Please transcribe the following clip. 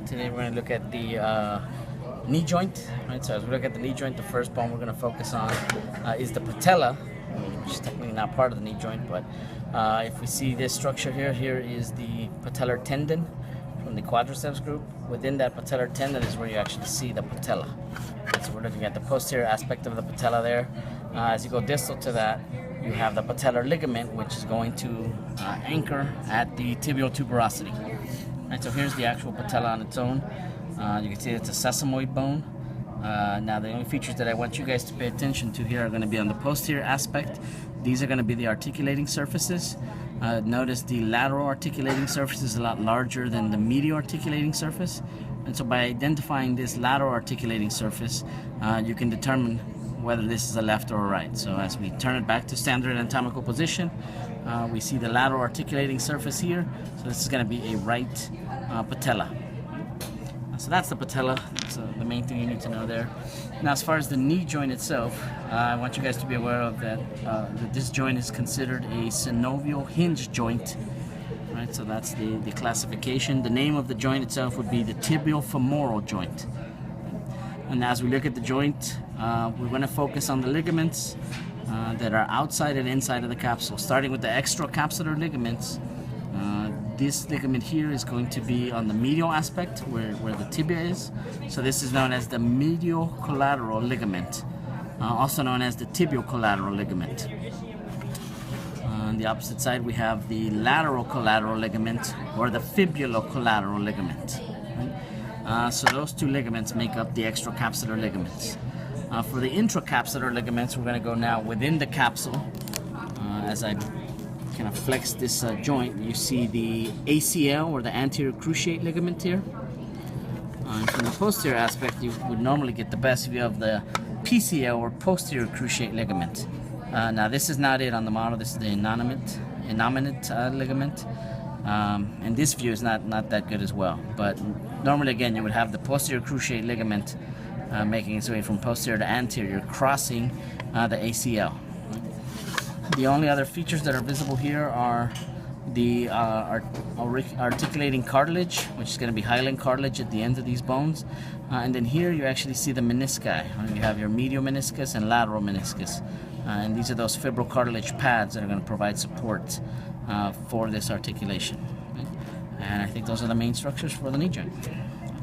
Today we're going to look at the knee joint. Right, so as we look at the knee joint, the first bone we're going to focus on is the patella, which is technically not part of the knee joint, but if we see this structure here, here is the patellar tendon from the quadriceps group. Within that patellar tendon is where you actually see the patella. Right, so we're looking at the posterior aspect of the patella there. As you go distal to that, you have the patellar ligament, which is going to anchor at the tibial tuberosity. Right, so here's the actual patella on its own. You can see it's a sesamoid bone. Now the only features that I want you guys to pay attention to here are going to be on the posterior aspect. These are going to be the articulating surfaces. Notice the lateral articulating surface is a lot larger than the medial articulating surface. And so by identifying this lateral articulating surface, you can determine whether this is a left or a right. So as we turn it back to standard anatomical position, we see the lateral articulating surface here. So this is going to be a right patella. So that's the patella. That's the main thing you need to know there. Now as far as the knee joint itself, I want you guys to be aware of that, that this joint is considered a synovial hinge joint. Right, so that's the classification. The name of the joint itself would be the tibial femoral joint. And as we look at the joint, we're going to focus on the ligaments that are outside and inside of the capsule. Starting with the extracapsular ligaments, this ligament here is going to be on the medial aspect where the tibia is. So this is known as the medial collateral ligament, also known as the tibial collateral ligament. On the opposite side, we have the lateral collateral ligament or the fibulocollateral ligament. So those two ligaments make up the extracapsular ligaments. For the intracapsular ligaments, we're going to go now within the capsule. As I kind of flex this joint, you see the ACL or the anterior cruciate ligament here. And from the posterior aspect, you would normally get the best view of the PCL or posterior cruciate ligament. Now this is not it on the model. This is the innominate ligament. And this view is not that good as well. But normally, again, you would have the posterior cruciate ligament making its way from posterior to anterior, crossing the ACL. The only other features that are visible here are the articulating cartilage, which is going to be hyaline cartilage at the ends of these bones. And then here you actually see the menisci. You have your medial meniscus and lateral meniscus. And these are those fibrocartilage pads that are going to provide support for this articulation. And I think those are the main structures for the knee joint.